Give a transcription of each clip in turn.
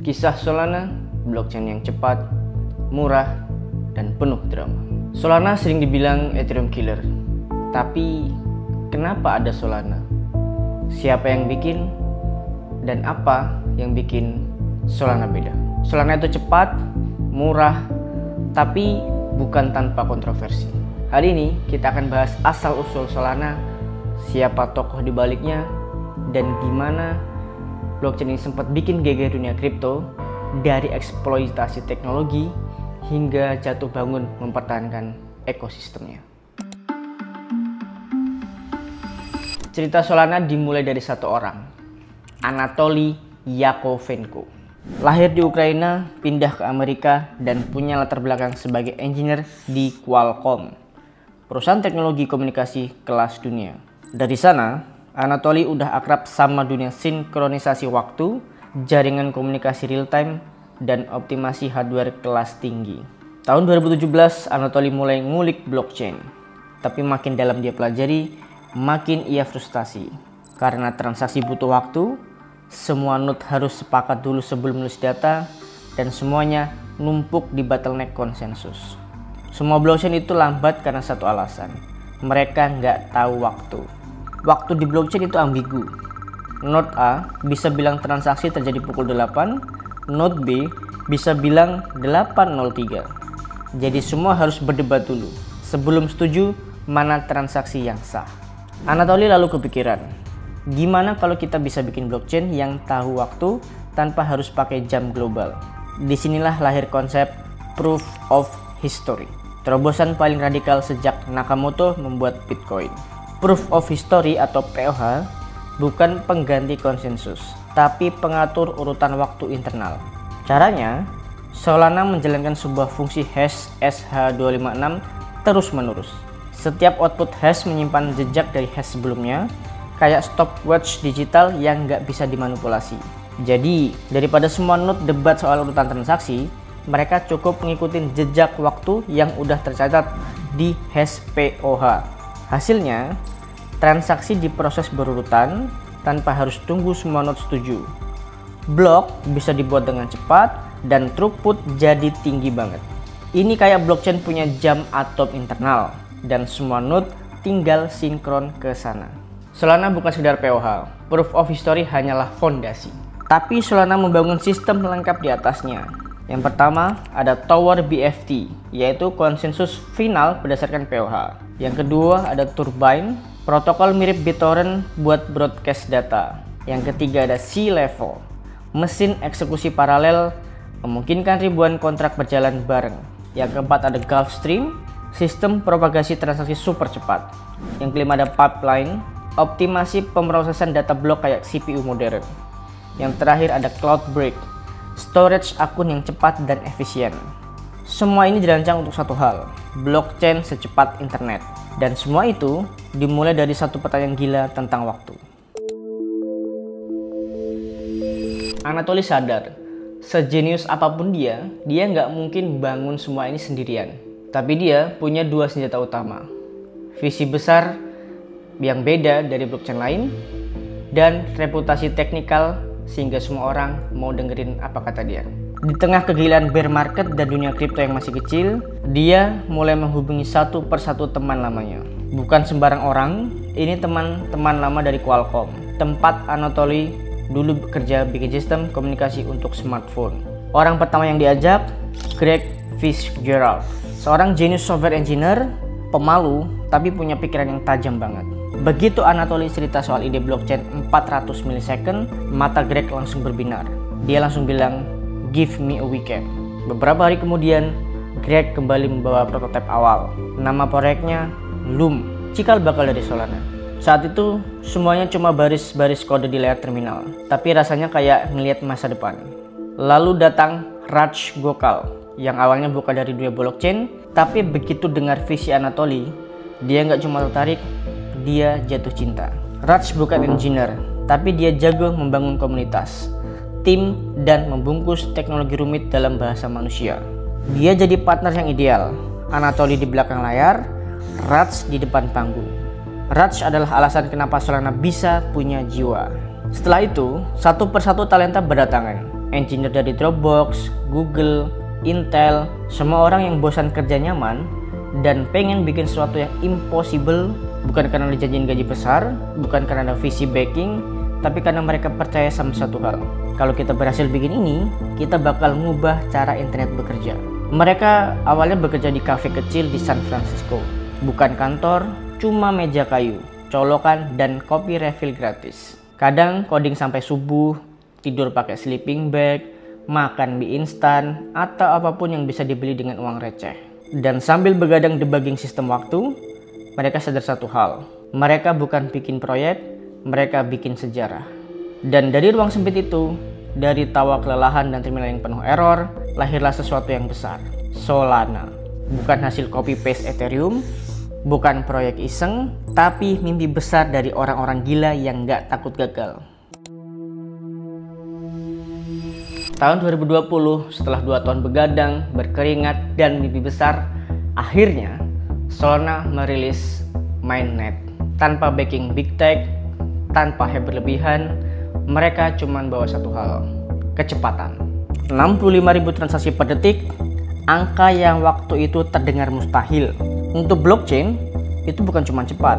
Kisah Solana, blockchain yang cepat, murah, dan penuh drama. Solana sering dibilang Ethereum killer, tapi kenapa ada Solana? Siapa yang bikin? Dan apa yang bikin Solana beda? Solana itu cepat, murah, tapi bukan tanpa kontroversi. Hari ini kita akan bahas asal-usul Solana, siapa tokoh di baliknya, dan gimana blockchain ini sempat bikin geger dunia kripto dari eksploitasi teknologi hingga jatuh bangun mempertahankan ekosistemnya. Cerita Solana dimulai dari satu orang, Anatoly Yakovenko. Lahir di Ukraina, pindah ke Amerika, dan punya latar belakang sebagai engineer di Qualcomm, perusahaan teknologi komunikasi kelas dunia. Dari sana, Anatoly udah akrab sama dunia sinkronisasi waktu, jaringan komunikasi real time, dan optimasi hardware kelas tinggi. Tahun 2017, Anatoly mulai ngulik blockchain. Tapi makin dalam dia pelajari, makin ia frustasi. Karena transaksi butuh waktu, semua node harus sepakat dulu sebelum nulis data, dan semuanya numpuk di bottleneck konsensus. Semua blockchain itu lambat karena satu alasan, mereka nggak tahu waktu. Waktu di blockchain itu ambigu. Node A bisa bilang transaksi terjadi pukul 8, node B bisa bilang 8.03. Jadi semua harus berdebat dulu sebelum setuju mana transaksi yang sah. Anatoly lalu kepikiran, gimana kalau kita bisa bikin blockchain yang tahu waktu tanpa harus pakai jam global. Disinilah lahir konsep Proof of History, terobosan paling radikal sejak Nakamoto membuat Bitcoin. Proof of History atau POH bukan pengganti konsensus, tapi pengatur urutan waktu internal. Caranya, Solana menjalankan sebuah fungsi hash SH256 terus-menerus. Setiap output hash menyimpan jejak dari hash sebelumnya, kayak stopwatch digital yang nggak bisa dimanipulasi. Jadi, daripada semua node debat soal urutan transaksi, mereka cukup ngikutin jejak waktu yang udah tercatat di hash POH. Hasilnya, transaksi diproses berurutan tanpa harus tunggu semua node setuju. Blok bisa dibuat dengan cepat dan throughput jadi tinggi banget. Ini kayak blockchain punya jam atom internal dan semua node tinggal sinkron ke sana. Solana bukan sekedar POH, Proof of History hanyalah fondasi. Tapi Solana membangun sistem lengkap di atasnya. Yang pertama ada Tower BFT, yaitu konsensus final berdasarkan POH. Yang kedua ada Turbine, protokol mirip BitTorrent buat broadcast data. Yang ketiga ada C-Level, mesin eksekusi paralel memungkinkan ribuan kontrak berjalan bareng. Yang keempat ada Gulfstream, sistem propagasi transaksi super cepat. Yang kelima ada Pipeline, optimasi pemrosesan data blok kayak CPU modern. Yang terakhir ada Cloudbreak, storage akun yang cepat dan efisien. Semua ini dirancang untuk satu hal, blockchain secepat internet. Dan semua itu dimulai dari satu pertanyaan gila tentang waktu. Anatoly sadar, sejenius apapun dia nggak mungkin bangun semua ini sendirian. Tapi dia punya dua senjata utama, visi besar yang beda dari blockchain lain, dan reputasi teknikal sehingga semua orang mau dengerin apa kata dia. Di tengah kegilaan bear market dan dunia kripto yang masih kecil, dia mulai menghubungi satu persatu teman lamanya. Bukan sembarang orang, ini teman-teman lama dari Qualcomm, tempat Anatoly dulu bekerja bikin sistem komunikasi untuk smartphone. Orang pertama yang diajak, Greg Fitzgerald, seorang genius software engineer, pemalu tapi punya pikiran yang tajam banget. Begitu Anatoly cerita soal ide blockchain 400 milisecond, mata Greg langsung berbinar. Dia langsung bilang, "Give me a weekend." Beberapa hari kemudian, Greg kembali membawa prototipe awal. Nama proyeknya Loom, cikal bakal dari Solana. Saat itu, semuanya cuma baris-baris kode di layar terminal, tapi rasanya kayak ngelihat masa depan. Lalu datang Raj Gokal, yang awalnya bukan dari dunia blockchain, tapi begitu dengar visi Anatoly, dia nggak cuma tertarik, dia jatuh cinta. Raj bukan engineer, tapi dia jago membangun komunitas, tim, dan membungkus teknologi rumit dalam bahasa manusia. Dia jadi partner yang ideal. Anatoly di belakang layar, Raj di depan panggung. Raj adalah alasan kenapa Solana bisa punya jiwa. Setelah itu, satu persatu talenta berdatangan. engineer dari Dropbox, Google, Intel, semua orang yang bosan kerja nyaman dan pengen bikin sesuatu yang impossible, bukan karena dijanjiin gaji besar, bukan karena ada visi backing, tapi karena mereka percaya sama satu hal. Kalau kita berhasil bikin ini, kita bakal ngubah cara internet bekerja. Mereka awalnya bekerja di kafe kecil di San Francisco. Bukan kantor, cuma meja kayu, colokan, dan kopi refill gratis. Kadang coding sampai subuh, tidur pakai sleeping bag, makan mie instan, atau apapun yang bisa dibeli dengan uang receh. Dan sambil begadang debugging sistem waktu, mereka sadar satu hal. Mereka bukan bikin proyek, mereka bikin sejarah. Dan dari ruang sempit itu, dari tawa kelelahan dan terminal yang penuh error, lahirlah sesuatu yang besar. Solana. Bukan hasil copy paste Ethereum, bukan proyek iseng, tapi mimpi besar dari orang-orang gila yang gak takut gagal. Tahun 2020, setelah 2 tahun begadang, berkeringat, dan mimpi besar, akhirnya Solana merilis mainnet. Tanpa backing big tech, tanpa hype berlebihan, mereka cuma bawa satu hal, kecepatan. 65.000 transaksi per detik, angka yang waktu itu terdengar mustahil. Untuk blockchain, itu bukan cuma cepat,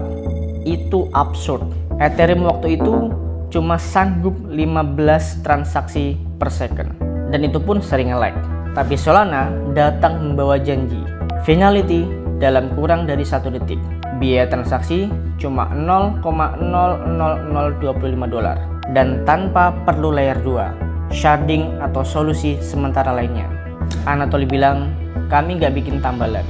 itu absurd. Ethereum waktu itu cuma sanggup 15 transaksi per second, dan itu pun sering nge-lag. Tapi Solana datang membawa janji, finality dalam kurang dari 1 detik. Biaya transaksi cuma $0,00025 dan tanpa perlu layer 2, sharding atau solusi sementara lainnya. Anatoly bilang, kami nggak bikin tambalan,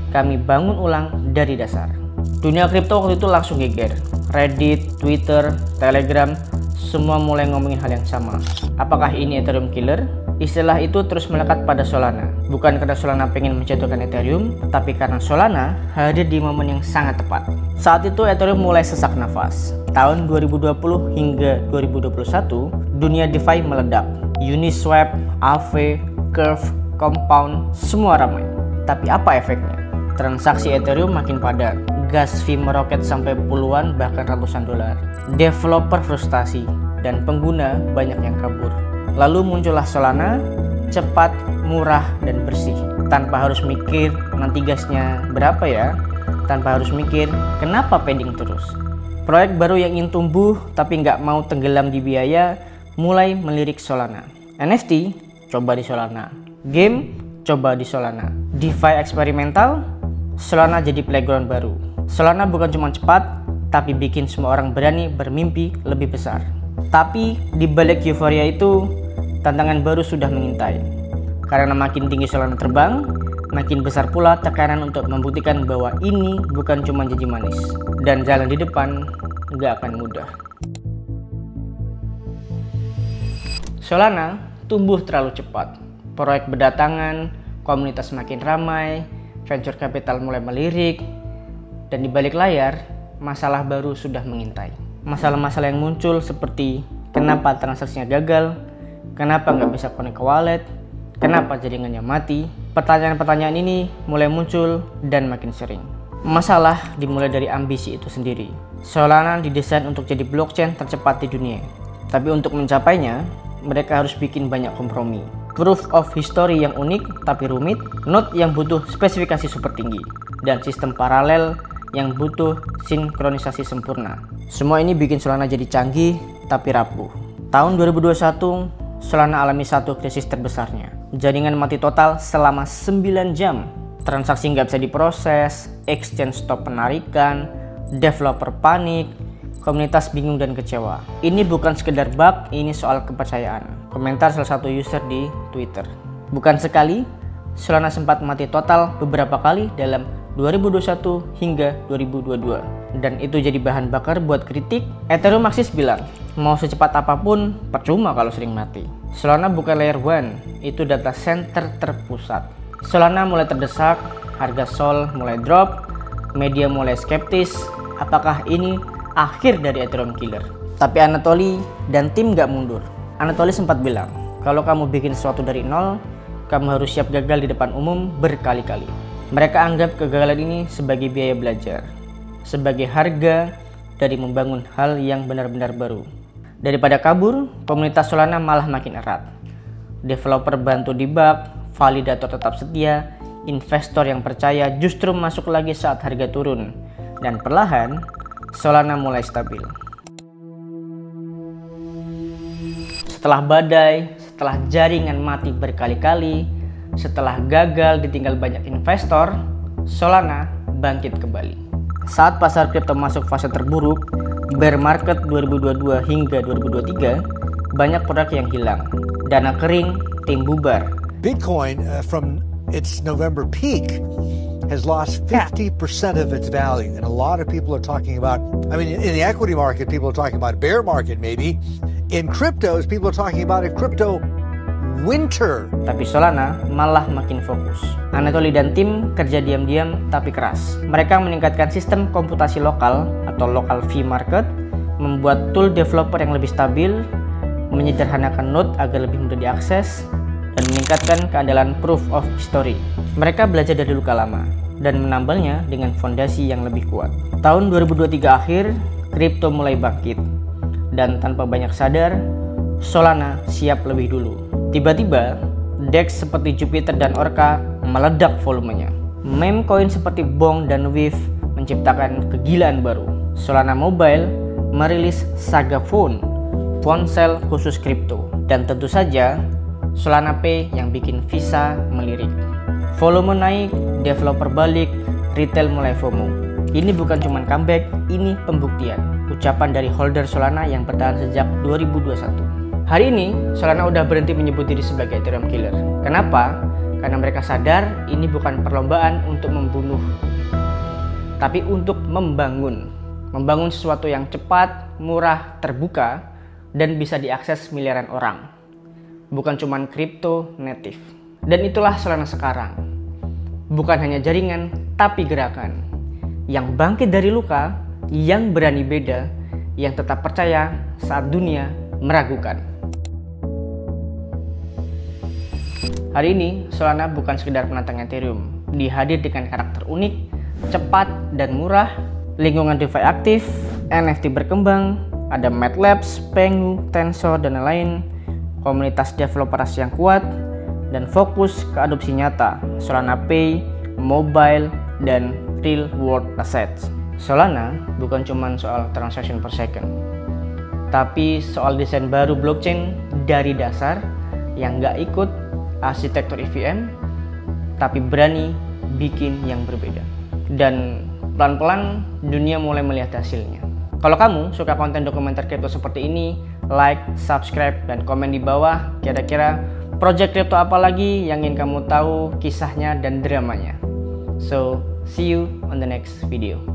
kami bangun ulang dari dasar. Dunia kripto waktu itu langsung geger. Reddit, Twitter, Telegram, semua mulai ngomongin hal yang sama. Apakah ini Ethereum killer? Istilah itu terus melekat pada Solana. Bukan karena Solana pengen menjatuhkan Ethereum, tapi karena Solana hadir di momen yang sangat tepat. Saat itu Ethereum mulai sesak nafas. Tahun 2020 hingga 2021, dunia DeFi meledak. Uniswap, Aave, Curve, Compound, semua ramai. Tapi apa efeknya? Transaksi Ethereum makin padat. Gas fee meroket sampai puluhan bahkan ratusan dolar. Developer frustasi dan pengguna banyak yang kabur. Lalu muncullah Solana, cepat, murah, dan bersih. Tanpa harus mikir nanti gasnya berapa ya, tanpa harus mikir kenapa pending terus. Proyek baru yang ingin tumbuh tapi nggak mau tenggelam di biaya mulai melirik Solana. NFT, coba di Solana. Game, coba di Solana. DeFi eksperimental, Solana jadi playground baru. Solana bukan cuma cepat, tapi bikin semua orang berani bermimpi lebih besar. Tapi di balik euforia itu, tantangan baru sudah mengintai. Karena makin tinggi Solana terbang, makin besar pula tekanan untuk membuktikan bahwa ini bukan cuma janji manis. Dan jalan di depan nggak akan mudah. Solana tumbuh terlalu cepat. Proyek berdatangan, komunitas makin ramai, venture capital mulai melirik, dan di balik layar, masalah baru sudah mengintai. Masalah-masalah yang muncul seperti kenapa transaksinya gagal, kenapa nggak bisa connect ke wallet, kenapa jaringannya mati. Pertanyaan-pertanyaan ini mulai muncul dan makin sering. Masalah dimulai dari ambisi itu sendiri. Solana didesain untuk jadi blockchain tercepat di dunia. Tapi untuk mencapainya, mereka harus bikin banyak kompromi. Proof of history yang unik tapi rumit, node yang butuh spesifikasi super tinggi, dan sistem paralel yang butuh sinkronisasi sempurna. Semua ini bikin Solana jadi canggih tapi rapuh. Tahun 2021, Solana alami satu krisis terbesarnya. Jaringan mati total selama 9 jam. Transaksi nggak bisa diproses, exchange stop penarikan, developer panik, komunitas bingung dan kecewa. Ini bukan sekedar bug, ini soal kepercayaan. Komentar salah satu user di Twitter. Bukan sekali, Solana sempat mati total beberapa kali dalam 2021 hingga 2022. Dan itu jadi bahan bakar buat kritik. Ethereum Maxis bilang, mau secepat apapun, percuma kalau sering mati. Solana bukan layer 1, itu data center terpusat. Solana mulai terdesak, harga Sol mulai drop, media mulai skeptis, apakah ini akhir dari Ethereum killer? Tapi Anatoly dan tim gak mundur. Anatoly sempat bilang, kalau kamu bikin sesuatu dari nol, kamu harus siap gagal di depan umum berkali-kali. Mereka anggap kegagalan ini sebagai biaya belajar, sebagai harga dari membangun hal yang benar-benar baru. Daripada kabur, komunitas Solana malah makin erat. developer bantu debug, validator tetap setia, investor yang percaya justru masuk lagi saat harga turun, dan perlahan Solana mulai stabil. Setelah badai, setelah jaringan mati berkali-kali, setelah gagal ditinggal banyak investor, Solana bangkit kembali. Saat pasar kripto masuk fase terburuk, bear market 2022 hingga 2023, banyak produk yang hilang, dana kering, tim bubar. Bitcoin from its November peak has lost 50% of its value, and a lot of people are talking about, I mean, in the equity market, people are talking about bear market maybe. In cryptos, people are talking about a crypto winter. Tapi Solana malah makin fokus. Anatoly dan tim kerja diam-diam tapi keras. Mereka meningkatkan sistem komputasi lokal atau local fee market, membuat tool developer yang lebih stabil, menyederhanakan node agar lebih mudah diakses, dan meningkatkan keandalan proof of history. Mereka belajar dari luka lama dan menambalnya dengan fondasi yang lebih kuat. Tahun 2023 akhir, kripto mulai bangkit, dan tanpa banyak sadar, Solana siap lebih dulu. Tiba-tiba, DEX seperti Jupiter dan Orca meledak volumenya. Meme coin seperti Bong dan Wave menciptakan kegilaan baru. Solana Mobile merilis Saga Phone, ponsel khusus kripto. Dan tentu saja, Solana Pay yang bikin Visa melirik. Volume naik, developer balik, retail mulai FOMO. Ini bukan cuma comeback, ini pembuktian. Ucapan dari holder Solana yang bertahan sejak 2021. Hari ini, Solana udah berhenti menyebut diri sebagai Ethereum killer. Kenapa? Karena mereka sadar ini bukan perlombaan untuk membunuh, tapi untuk membangun. Membangun sesuatu yang cepat, murah, terbuka, dan bisa diakses miliaran orang. Bukan cuma kripto native. Dan itulah Solana sekarang. Bukan hanya jaringan, tapi gerakan. Yang bangkit dari luka, yang berani beda, yang tetap percaya saat dunia meragukan. Hari ini, Solana bukan sekedar penantang Ethereum. Dihadir dengan karakter unik, cepat dan murah, lingkungan DeFi aktif, NFT berkembang, ada MATLabs, Pengu, Tensor, dan lain-lain, komunitas developers yang kuat, dan fokus ke adopsi nyata, Solana Pay, Mobile, dan Real World Assets. Solana bukan cuma soal transaction per second, tapi soal desain baru blockchain dari dasar yang nggak ikut arsitektur EVM, tapi berani bikin yang berbeda. Dan pelan-pelan dunia mulai melihat hasilnya. Kalau kamu suka konten dokumenter kripto seperti ini, like, subscribe, dan komen di bawah kira-kira project kripto apa lagi yang ingin kamu tahu kisahnya dan dramanya. So, see you on the next video.